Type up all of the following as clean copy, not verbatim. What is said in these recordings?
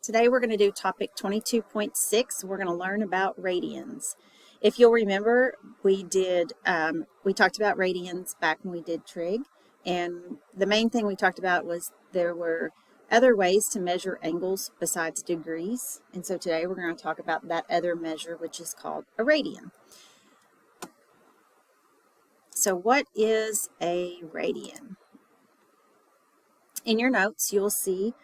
Today we're going to do topic 22.6. We're going to learn about radians. If you'll remember, we talked about radians back when we did trig, and the main thing we talked about was there were other ways to measure angles besides degrees, and so today we're going to talk about that other measure, which is called a radian. So what is a radian? In your notes, you'll see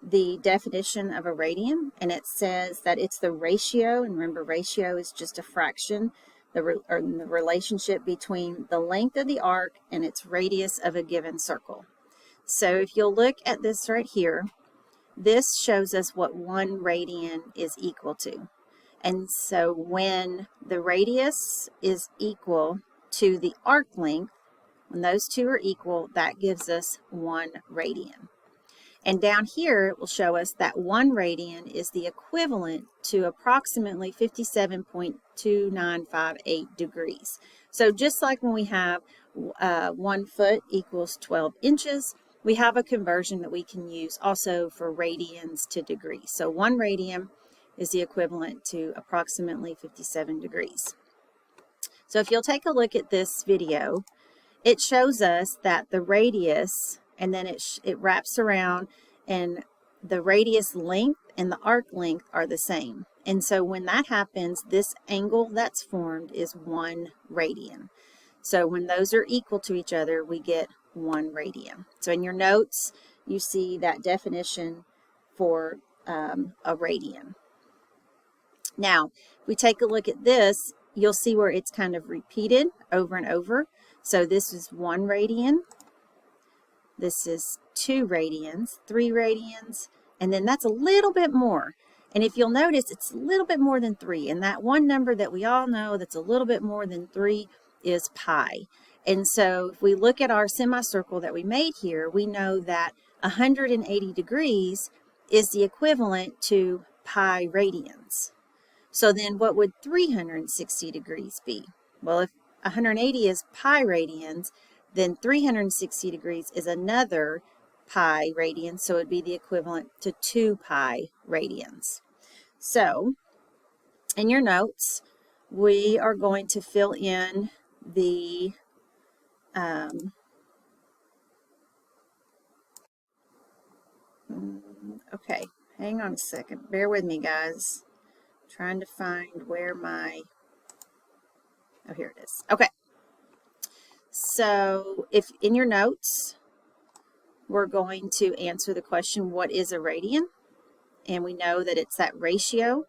the definition of a radian, and it says that it's the ratio, and remember ratio is just a fraction, the relationship between the length of the arc and its radius of a given circle. So if you'll look at this right here, this shows us what 1 radian is equal to. And so when the radius is equal to the arc length, when those two are equal, that gives us 1 radian. And down here, it will show us that 1 radian is the equivalent to approximately 57.2958 degrees. So just like when we have 1 foot equals 12 inches, we have a conversion that we can use also for radians to degrees. So 1 radian is the equivalent to approximately 57 degrees. So if you'll take a look at this video, it shows us that the radius, and then it wraps around, and the radius length and the arc length are the same. And so when that happens, this angle that's formed is 1 radian. So when those are equal to each other, we get 1 radian. So in your notes, you see that definition for a radian. Now, if we take a look at this, you'll see where it's kind of repeated over and over. So this is 1 radian. This is 2 radians, 3 radians, and then that's a little bit more. And if you'll notice, it's a little bit more than 3. And that one number that we all know that's a little bit more than 3 is pi. And so if we look at our semicircle that we made here, we know that 180 degrees is the equivalent to pi radians. So then what would 360 degrees be? Well, if 180 is pi radians, then 360 degrees is another pi radian, so it would be the equivalent to 2 pi radians. So, in your notes, we are going to fill in the okay, hang on a second. Bear with me, guys. I'm trying to find where oh, here it is. Okay. So if in your notes, we're going to answer the question, what is a radian? And we know that it's that ratio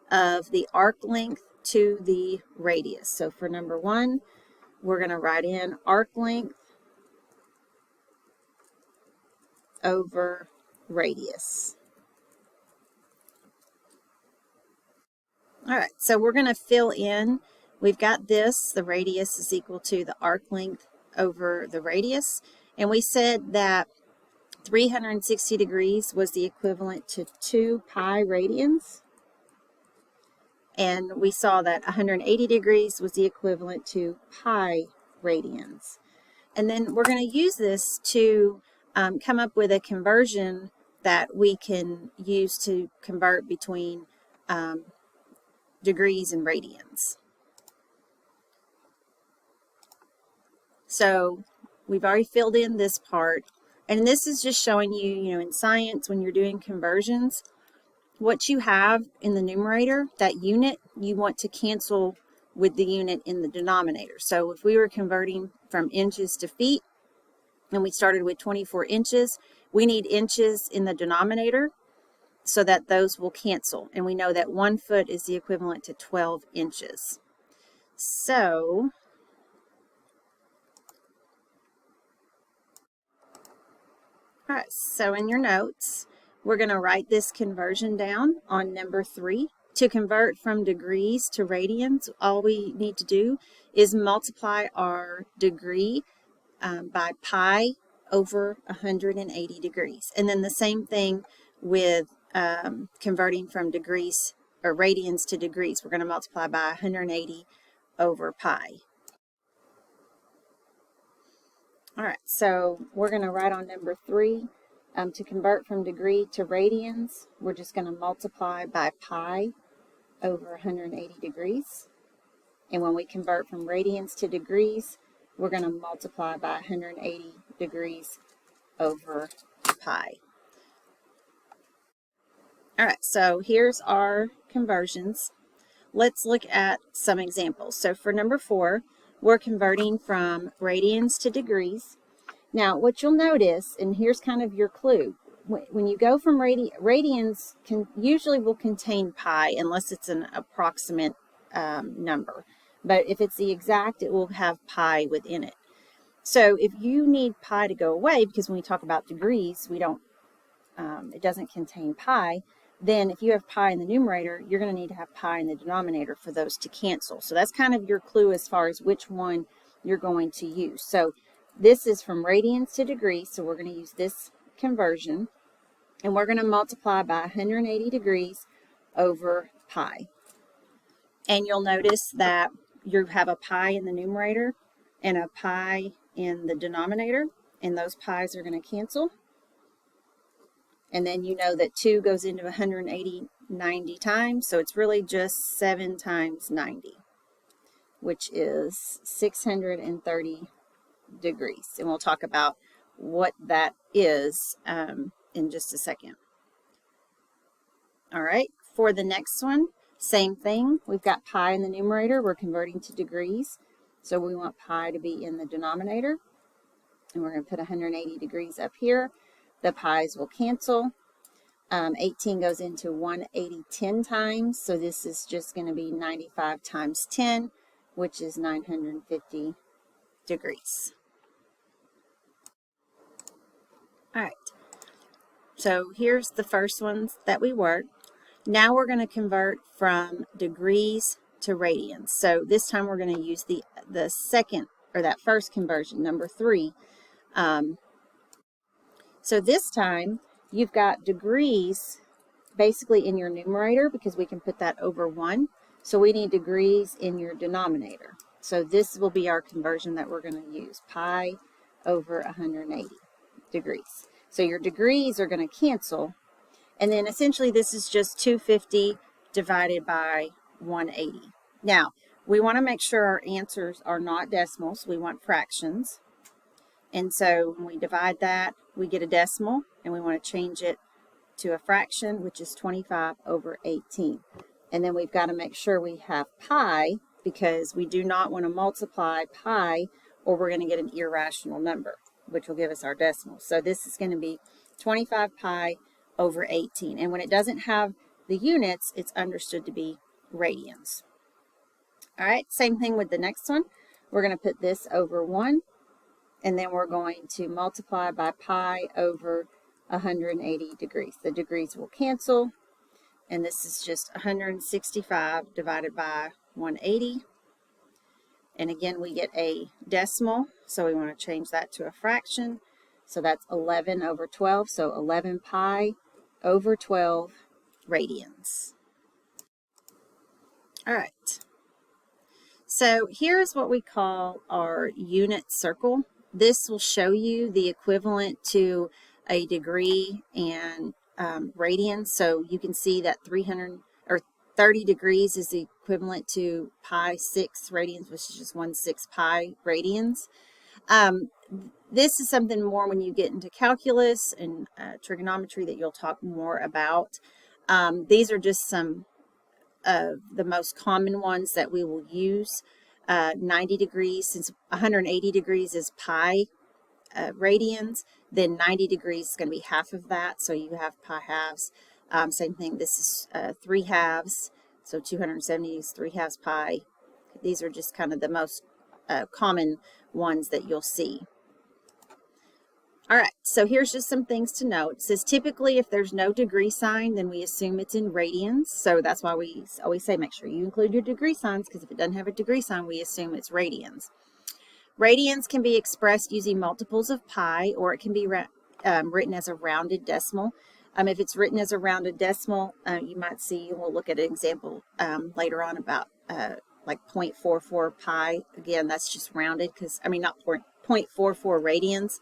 of the arc length to the radius. So for number 1, we're going to write in arc length over radius. All right, so we're going to fill in. We've got this, the radius is equal to the arc length over the radius. And we said that 360 degrees was the equivalent to 2 pi radians. And we saw that 180 degrees was the equivalent to pi radians. And then we're going to use this to come up with a conversion that we can use to convert between degrees and radians. So we've already filled in this part, and this is just showing you, in science, when you're doing conversions, what you have in the numerator, that unit, you want to cancel with the unit in the denominator. So if we were converting from inches to feet, and we started with 24 inches, we need inches in the denominator so that those will cancel. And we know that 1 foot is the equivalent to 12 inches. So all right, so in your notes, we're going to write this conversion down on number 3. To convert from degrees to radians, all we need to do is multiply our degree by pi over 180 degrees. And then the same thing with converting from degrees or radians to degrees. We're going to multiply by 180 over pi. All right, so we're going to write on number 3 To convert from degree to radians, we're just going to multiply by pi over 180 degrees. And when we convert from radians to degrees, we're going to multiply by 180 degrees over pi. All right, so here's our conversions. Let's look at some examples. So for number 4, we're converting from radians to degrees. Now, what you'll notice, and here's kind of your clue, when you go from radians usually will contain pi unless it's an approximate number. But if it's the exact, it will have pi within it. So if you need pi to go away, because when we talk about degrees, we don't, it doesn't contain pi, then if you have pi in the numerator, you're going to need to have pi in the denominator for those to cancel. So that's kind of your clue as far as which one you're going to use. So this is from radians to degrees, so we're going to use this conversion, and we're going to multiply by 180 degrees over pi. And you'll notice that you have a pi in the numerator and a pi in the denominator, and those pi's are going to cancel. And then you know that 2 goes into 180 90 times, so it's really just 7 times 90, which is 630 degrees. And we'll talk about what that is in just a second. All right, for the next one, same thing. We've got pi in the numerator. We're converting to degrees, so we want pi to be in the denominator. And we're going to put 180 degrees up here. The pi's will cancel. 18 goes into 180 10 times, so this is just going to be 95 times 10, which is 950 degrees. All right, so here's the first ones that we worked. Now we're going to convert from degrees to radians. So this time we're going to use the second, or that first conversion, number 3. So this time you've got degrees basically in your numerator because we can put that over 1. So we need degrees in your denominator. So this will be our conversion that we're going to use, pi over 180 degrees. So your degrees are going to cancel. And then essentially this is just 250 divided by 180. Now, we want to make sure our answers are not decimals. We want fractions. And so when we divide that, we get a decimal, and we want to change it to a fraction, which is 25 over 18. And then we've got to make sure we have pi, because we do not want to multiply pi, or we're going to get an irrational number, which will give us our decimal. So this is going to be 25 pi over 18. And when it doesn't have the units, it's understood to be radians. All right, same thing with the next one. We're going to put this over 1, and then we're going to multiply by pi over 180 degrees. The degrees will cancel, and this is just 165 divided by 180. And again, we get a decimal, so we want to change that to a fraction. So that's 11 over 12, so 11 pi over 12 radians. All right. So here's what we call our unit circle. This will show you the equivalent to a degree and radians. So you can see that 30 degrees is the equivalent to pi 6 radians, which is just 1/6 pi radians. This is something more when you get into calculus and trigonometry that you'll talk more about. These are just some of the most common ones that we will use. 90 degrees, since 180 degrees is pi radians, then 90 degrees is going to be half of that, so you have pi halves. Same thing, this is 3 halves, so 270 is 3 halves pi. These are just kind of the most common ones that you'll see. All right, so here's just some things to note. It says typically if there's no degree sign, then we assume it's in radians. So that's why we always say make sure you include your degree signs, because if it doesn't have a degree sign, we assume it's radians. Radians can be expressed using multiples of pi, or it can be written as a rounded decimal. If it's written as a rounded decimal, you might see, we'll look at an example later on about like 0.44 pi. Again, that's just rounded because, not 0.44 radians.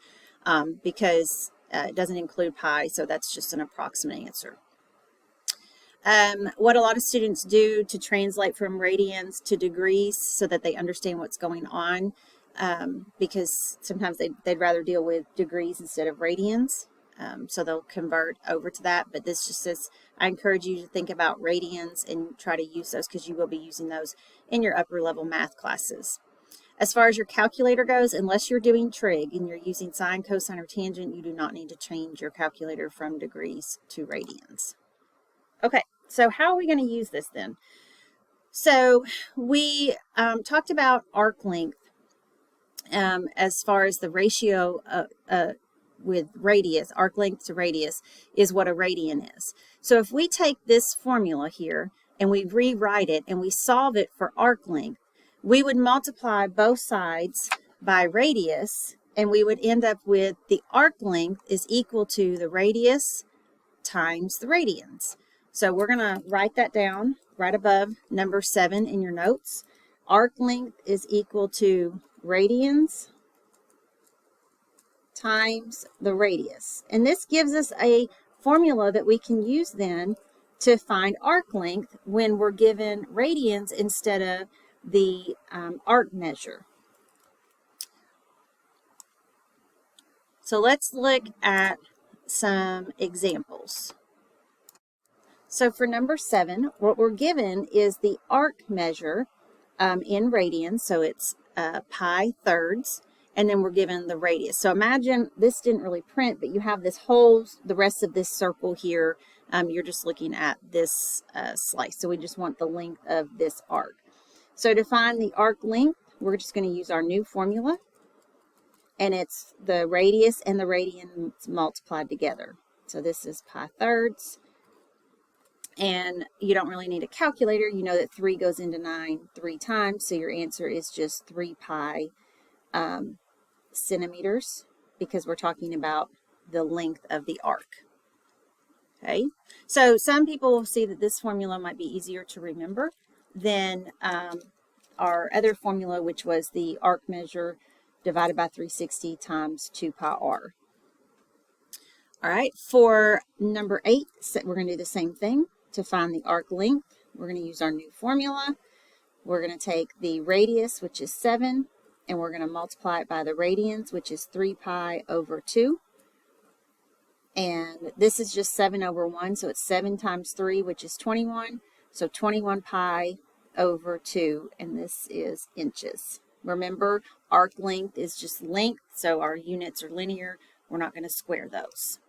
Because It doesn't include pi, so that's just an approximate answer. What a lot of students do to translate from radians to degrees so that they understand what's going on, because sometimes they'd rather deal with degrees instead of radians. So they'll convert over to that, but this just says, I encourage you to think about radians and try to use those because you will be using those in your upper level math classes. As far as your calculator goes, unless you're doing trig and you're using sine, cosine, or tangent, you do not need to change your calculator from degrees to radians. Okay, so how are we going to use this then? So we talked about arc length as far as the ratio with radius, arc length to radius, is what a radian is. So if we take this formula here and we rewrite it and we solve it for arc length, we would multiply both sides by radius and we would end up with the arc length is equal to the radius times the radians. So we're going to write that down right above number 7 in your notes. Arc length is equal to radians times the radius. And this gives us a formula that we can use then to find arc length when we're given radians instead of the arc measure. So let's look at some examples. So for number 7, what we're given is the arc measure in radians. So it's pi thirds. And then we're given the radius. So imagine this didn't really print, but you have this whole, the rest of this circle here. You're just looking at this slice. So we just want the length of this arc. So to find the arc length, we're just going to use our new formula. And it's the radius and the radians multiplied together. So this is pi thirds. And you don't really need a calculator. You know that 3 goes into 9 3 times. So your answer is just 3 pi centimeters, because we're talking about the length of the arc. Okay, so some people will see that this formula might be easier to remember than our other formula, which was the arc measure divided by 360 times 2 pi r. All right, for number 8, we're going to do the same thing. To find the arc length, we're going to use our new formula. We're going to take the radius, which is 7, and we're going to multiply it by the radians, which is 3 pi over 2. And this is just 7 over 1, so it's 7 times 3, which is 21. So 21 pi over 2, and this is inches. Remember, arc length is just length, so our units are linear. We're not going to square those.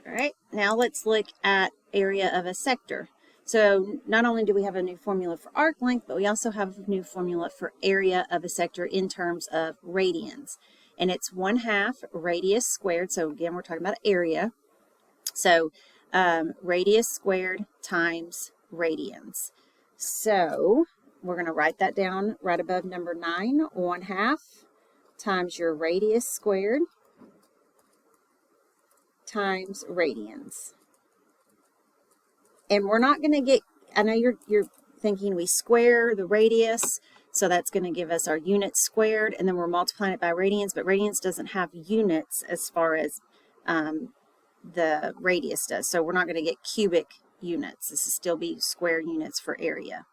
All right, now let's look at area of a sector. So not only do we have a new formula for arc length, but we also have a new formula for area of a sector in terms of radians. And it's 1/2 radius squared. So again, we're talking about area. So radius squared times radians. So we're going to write that down right above number 9. 1/2 times your radius squared times radians. And we're not going to get, I know you're thinking we square the radius, so that's going to give us our units squared, and then we're multiplying it by radians, but radians doesn't have units as far as the radius does, so we're not going to get cubic units. This will still be square units for area.